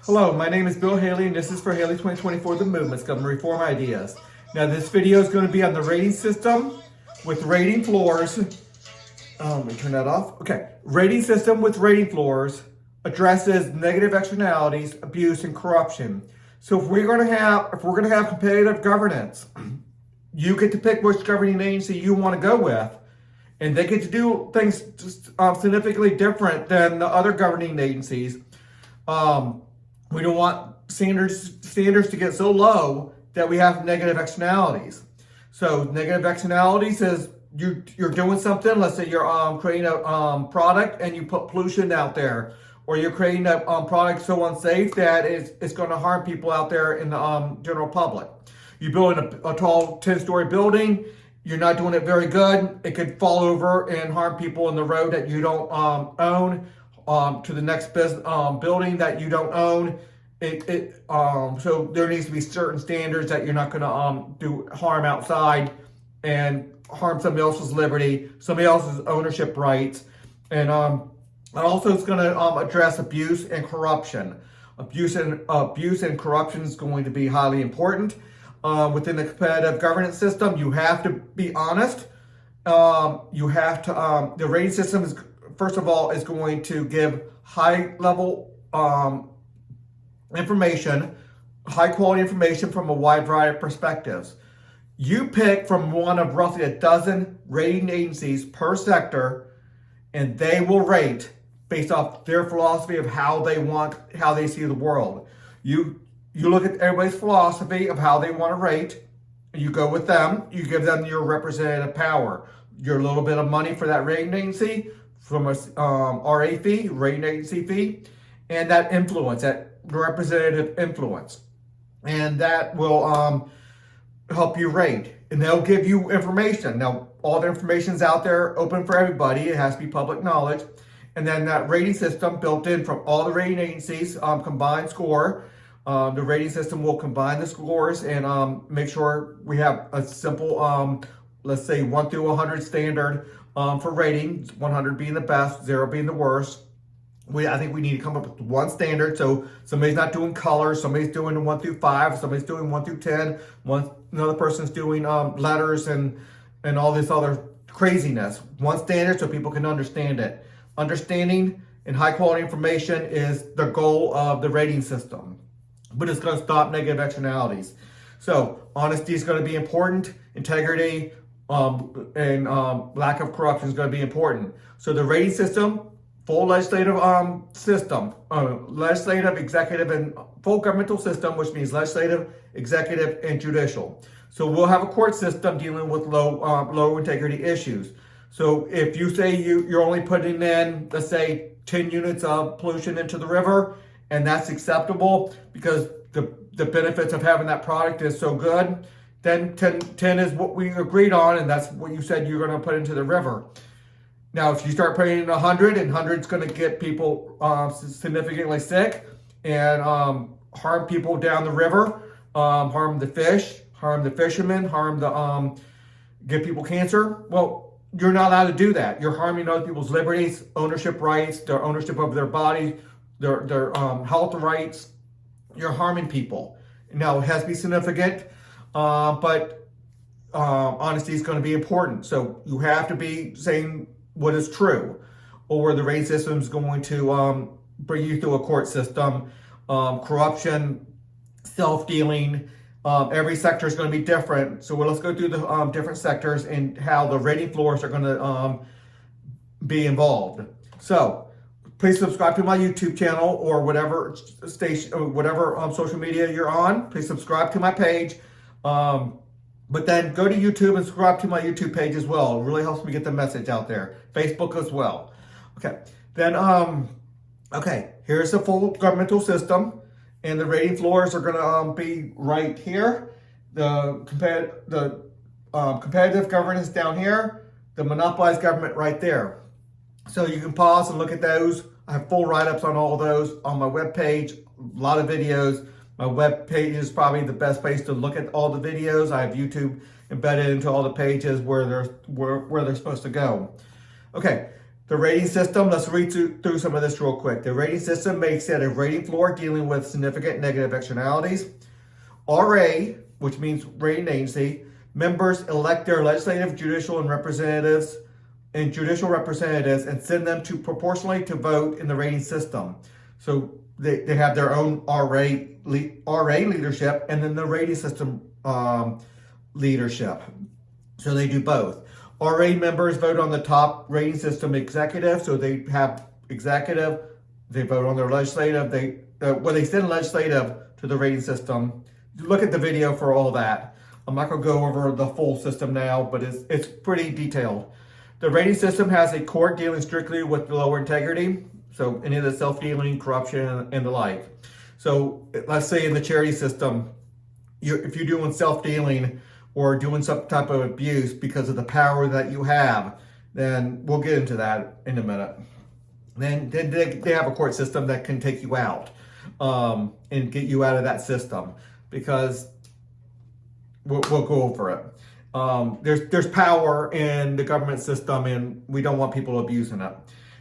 Hello, my name is Bill Haley, and this is for Haley2024 the Movement, Government Reform Ideas. Now, this video is going to be on the rating system with rating floors. Let me turn that off. Okay, rating system with rating floors addresses negative externalities, abuse, and corruption. So if we're going to have competitive governance, you get to pick which governing agency you want to go with, and they get to do things significantly different than the other governing agencies. We don't want standards to get so low that we have negative externalities. So negative externalities is you're doing something. Let's say you're creating a product and you put pollution out there, or you're creating a product so unsafe that it's going to harm people out there in the general public. You're building a tall 10-story building. You're not doing it very good. It could fall over and harm people in the road that you don't own. To the next building that you don't own. So there needs to be certain standards that you're not going to do harm outside and harm somebody else's liberty, somebody else's ownership rights, and also it's going to address abuse and corruption. Abuse and corruption is going to be highly important within the competitive governance system. You have to be honest. You have to. The rating system is, first of all, is going to give high-level information, high-quality information from a wide variety of perspectives. You pick from one of roughly a dozen rating agencies per sector, and they will rate based off their philosophy of how they see the world. You look at everybody's philosophy of how they want to rate. You go with them. You give them your representative power, your little bit of money for that rating agency, from a RA fee, rating agency fee, and that influence, that representative influence. And that will help you rate. And they'll give you information. Now, all the information's out there, open for everybody. It has to be public knowledge. And then that rating system built in from all the rating agencies, combined score. The rating system will combine the scores and make sure we have a simple, let's say 1 through 100 standard for ratings, 100 being the best, 0 being the worst. I think we need to come up with one standard. So somebody's not doing colors, somebody's doing 1 through 5, somebody's doing 1 through 10, another person's doing letters and all this other craziness. One standard so people can understand it. Understanding and high quality information is the goal of the rating system, but it's going to stop negative externalities. So honesty is going to be important, integrity, and lack of corruption is going to be important. So the rating system, full legislative system, legislative, executive, and full governmental system, which means legislative, executive, and judicial. So we'll have a court system dealing with low integrity issues. So if you say you're only putting in, let's say, 10 units of pollution into the river, and that's acceptable because the benefits of having that product is so good, then 10 is what we agreed on, and that's what you said you're going to put into the river. Now, if you start putting in 100, and 100's going to get people significantly sick and harm people down the river, harm the fish, harm the fishermen, give people cancer, well, you're not allowed to do that. You're harming other people's liberties, ownership rights, their ownership of their body, their health rights. You're harming people. Now, it has to be significant, but honesty is going to be important. So you have to be saying what is true, or the rating system is going to bring you through a court system. Corruption, self-dealing, every sector is going to be different. So let's go through the different sectors and how the rating floors are going to be involved. So please subscribe to my YouTube channel or whatever station or whatever social media you're on. Please subscribe to my page. But then go to YouTube and subscribe to my YouTube page as well. It really helps me get the message out there. Facebook as well. Okay. Then, okay, here's the full governmental system. And the rating floors are going to be right here. The competitive governance down here. The monopolized government right there. So you can pause and look at those. I have full write-ups on all of those on my webpage. A lot of videos. My webpage is probably the best place to look at all the videos. I have YouTube embedded into all the pages where they're supposed to go. Okay, The rating system, let's read through some of this real quick. The rating system makes it a rating floor dealing with significant negative externalities. RA, which means rating agency, members elect their legislative, judicial, and judicial representatives and send them to proportionally to vote in the rating system. So they have their own RA leadership and then the rating system leadership. So they do both. RA members vote on the top rating system executive, so they have executive, they vote on their legislative, they send legislative to the rating system. Look at the video for all that. I'm not going to go over the full system now, but it's pretty detailed. The rating system has a court dealing strictly with the lower integrity, so any of the self-dealing, corruption, and the like. So let's say in the charity system, if you're doing self-dealing or doing some type of abuse because of the power that you have, then we'll get into that in a minute. Then they have a court system that can take you out and get you out of that system, because we'll go over it. There's power in the government system, and we don't want people abusing it.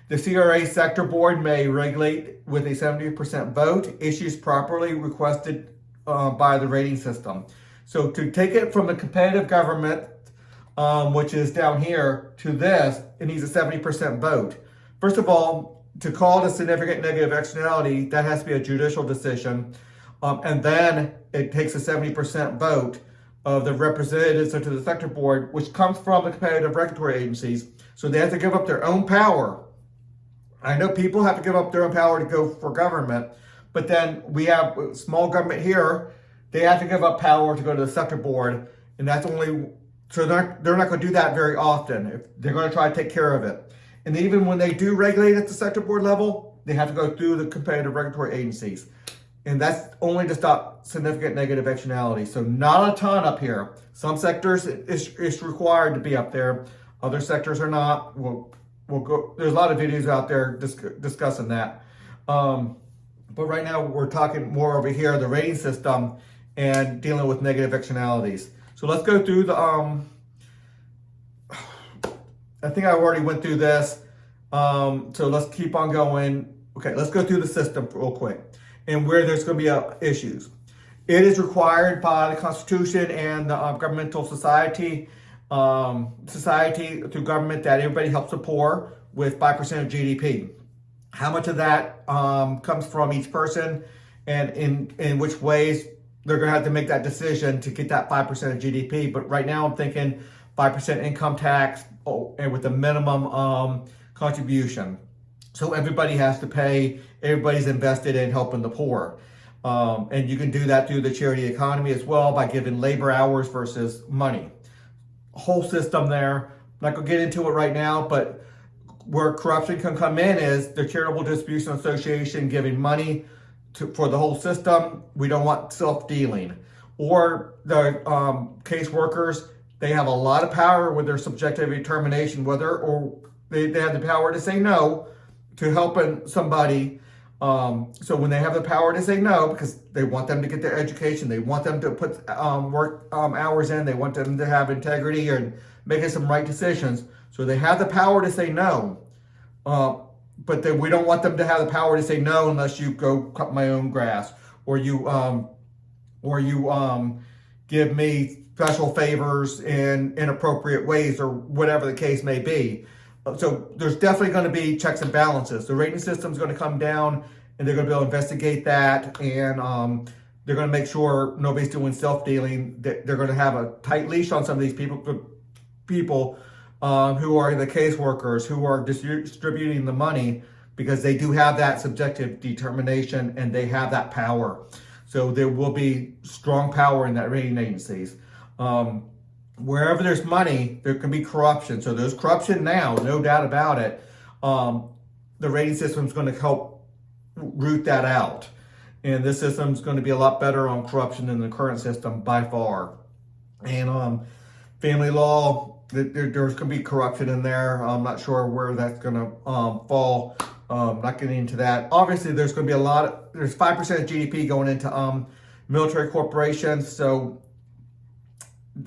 The CRA sector board may regulate with a 70% vote, issues properly requested by the rating system. So to take it from a competitive government, which is down here, to this, it needs a 70% vote. First of all, to call it a significant negative externality, that has to be a judicial decision. And then it takes a 70% vote of the representatives to the sector board, which comes from the competitive regulatory agencies. So they have to give up their own power. I know people have to give up their own power to go for government, but then we have small government here. They have to give up power to go to the sector board, and that's only, so they're not going to do that very often. If they're going to try to take care of it. And even when they do regulate at the sector board level, they have to go through the competitive regulatory agencies. And that's only to stop significant negative externalities. So not a ton up here. Some sectors it's required to be up there. Other sectors are not. We'll go. There's a lot of videos out there discussing that. But right now we're talking more over here, the rating system and dealing with negative externalities. So let's go through the, I think I already went through this. So let's keep on going. Okay, let's go through the system real quick and where there's going to be issues. It is required by the Constitution and the governmental society through government that everybody helps the poor with 5% of GDP. How much of that comes from each person, and in which ways they're going to have to make that decision to get that 5% of GDP. But right now I'm thinking 5% income tax and with a minimum contribution. So everybody has to pay, everybody's invested in helping the poor. And you can do that through the charity economy as well by giving labor hours versus money. Whole system there. I'm not going to get into it right now, but where corruption can come in is the Charitable Distribution Association giving money for the whole system. We don't want self-dealing. Or the caseworkers, they have a lot of power with their subjective determination, whether or they have the power to say no to helping somebody. So when they have the power to say no, because they want them to get their education, they want them to put work hours in, they want them to have integrity and making some right decisions. So they have the power to say no, but then we don't want them to have the power to say no unless you go cut my own grass, or you give me special favors in inappropriate ways, or whatever the case may be. So there's definitely going to be checks and balances. The rating system is going to come down, and they're going to be able to investigate that, and they're going to make sure nobody's doing self-dealing. They're going to have a tight leash on some of these people who are the caseworkers, who are distributing the money, because they do have that subjective determination and they have that power. So there will be strong power in that rating agencies. Wherever there's money, there can be corruption. So there's corruption now, no doubt about it. The rating system is going to help root that out. And this system is going to be a lot better on corruption than the current system by far. And family law, there's going to be corruption in there. I'm not sure where that's going to fall. Not getting into that. Obviously, there's going to be there's 5% of GDP going into military corporations. So,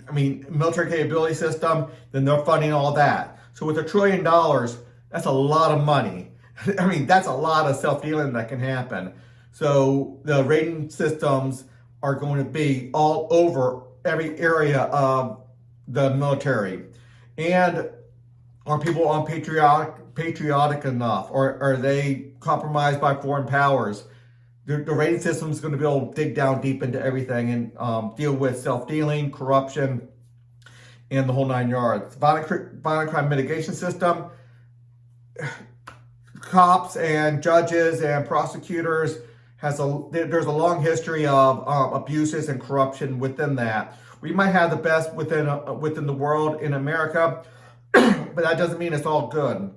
I mean, military capability system, then they're funding all that. So with $1 trillion, That's a lot of money. I mean, that's a lot of self-dealing that can happen. So the rating systems are going to be all over every area of the military. And are people patriotic enough? Or are they compromised by foreign powers? The rating system is going to be able to dig down deep into everything and deal with self-dealing, corruption, and the whole 9 yards. Violent crime mitigation system, cops and judges and prosecutors there's a long history of abuses and corruption within that. We might have the best within the world in America, but that doesn't mean it's all good.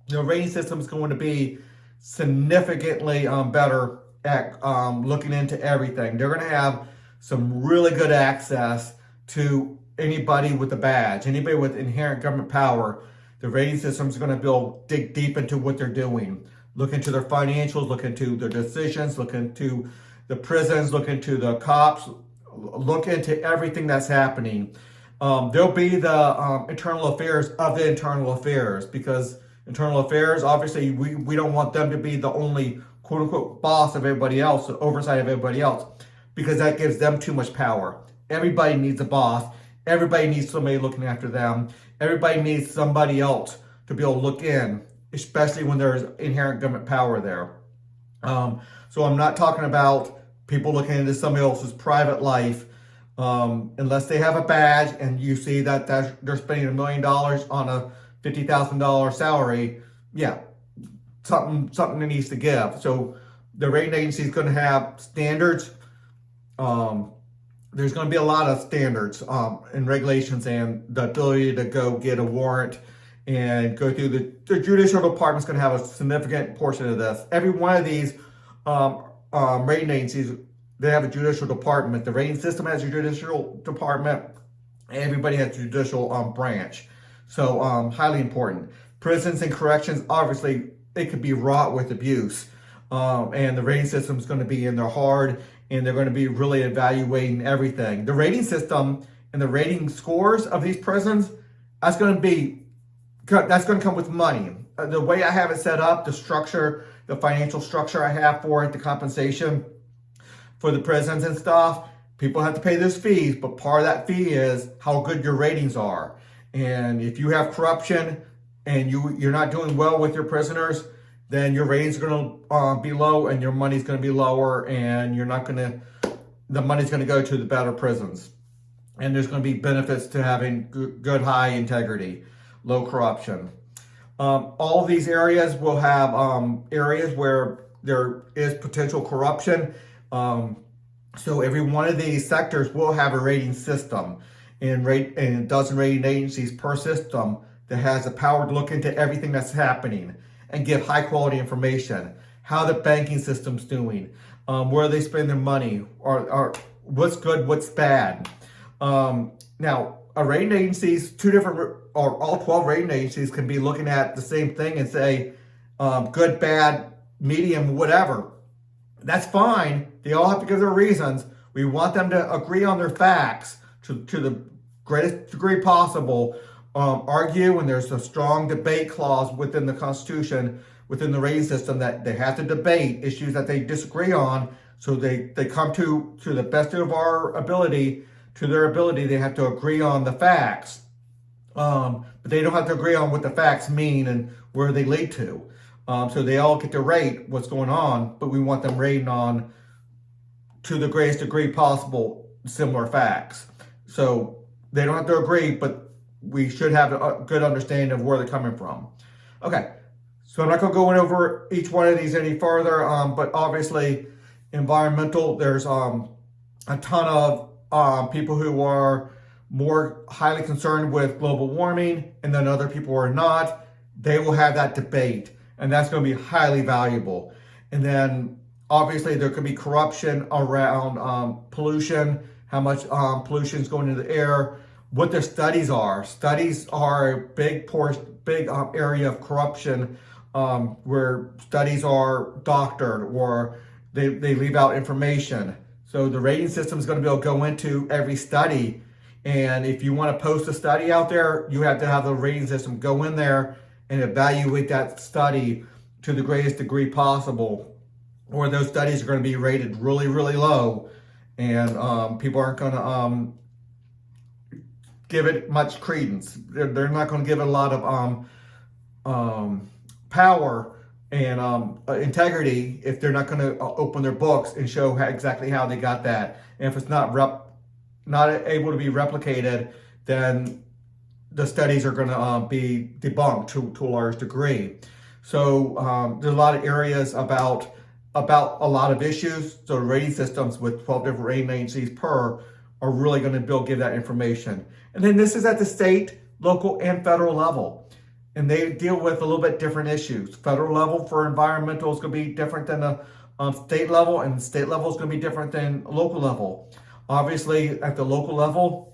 The rating system is going to be significantly better at looking into everything. They're going to have some really good access to anybody with a badge, anybody with inherent government power. The rating system is going to be able to dig deep into what they're doing. Look into their financials, look into their decisions, look into the prisons, look into the cops, look into everything that's happening. There'll be the internal affairs of the internal affairs, because internal affairs, obviously, we don't want them to be the only quote unquote boss of everybody else, oversight of everybody else, because that gives them too much power. Everybody needs a boss. Everybody needs somebody looking after them. Everybody needs somebody else to be able to look in, especially when there's inherent government power there. So I'm not talking about people looking into somebody else's private life, unless they have a badge and you see that they're spending $1 million on a $50,000 salary. Yeah, something that needs to give. So the rating agency is going to have standards. There's going to be a lot of standards and regulations, and the ability to go get a warrant and go through the judicial department is going to have a significant portion of this. Every one of these rating agencies, they have a judicial department. The rating system has a judicial department. Everybody has a judicial branch. So highly important. Prisons and corrections, obviously, it could be wrought with abuse. And the rating system is going to be in there hard, and they're going to be really evaluating everything. The rating system and the rating scores of these prisons, that's going to come with money. The way I have it set up, the structure, the financial structure I have for it, the compensation for the prisons and stuff, people have to pay those fees, but part of that fee is how good your ratings are. And if you have corruption and you're not doing well with your prisoners, then your ratings are going to be low, and your money's going to be lower, and the money's going to go to the better prisons. And there's going to be benefits to having good high integrity, low corruption. All of these areas will have areas where there is potential corruption. So every one of these sectors will have a rating system and a dozen rating agencies per system that has the power to look into everything that's happening and give high quality information. How the banking system's doing, where they spend their money, or what's good, what's bad. Now, a rating agencies, all 12 rating agencies can be looking at the same thing and say, good, bad, medium, whatever. That's fine. They all have to give their reasons. We want them to agree on their facts to the greatest degree possible. Argue when there's a strong debate clause within the Constitution, within the rating system, that they have to debate issues that they disagree on. So they come to the best of our ability, to their ability, they have to agree on the facts. But they don't have to agree on what the facts mean and where they lead to. So they all get to rate what's going on, but we want them rating on, to the greatest degree possible, similar facts. So they don't have to agree, but we should have a good understanding of where they're coming from. Okay, so I'm not going to go over each one of these any further, but obviously environmental, there's a ton of people who are more highly concerned with global warming, and then other people are not. They will have that debate, and that's going to be highly valuable. And then obviously there could be corruption around pollution, how much pollution is going into the air, what their studies are. Studies are a big area of corruption, where studies are doctored or they leave out information. So the rating system is going to be able to go into every study. And if you want to post a study out there, you have to have the rating system go in there and evaluate that study to the greatest degree possible, or those studies are going to be rated really, really low, and people aren't going to give it much credence. They're not going to give it a lot of power and integrity if they're not going to open their books and show exactly how they got that. And if it's not able to be replicated, then the studies are going to be debunked to a large degree. So there's a lot of areas about a lot of issues. So rating systems with 12 different rating agencies per are really going to give that information. And then this is at the state, local, and federal level. And they deal with a little bit different issues. Federal level for environmental is going to be different than the state level, and state level is going to be different than local level. Obviously, at the local level,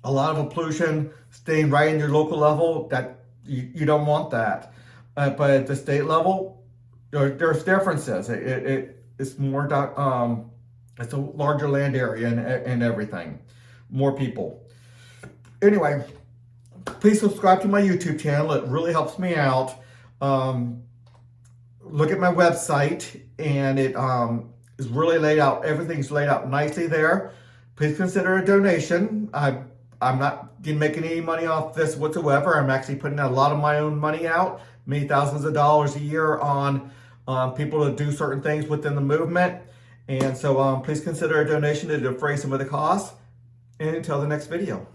a lot of pollution staying right in your local level, that you don't want that. But at the state level, there's differences. It's more, it's a larger land area and everything, more people. Anyway, please subscribe to my YouTube channel. It really helps me out. Look at my website, and it is really laid out. Everything's laid out nicely there. Please consider a donation. I'm not making any money off this whatsoever. I'm actually putting a lot of my own money out, many thousands of dollars a year on people to do certain things within the movement. And so please consider a donation to defray some of the costs. And until the next video.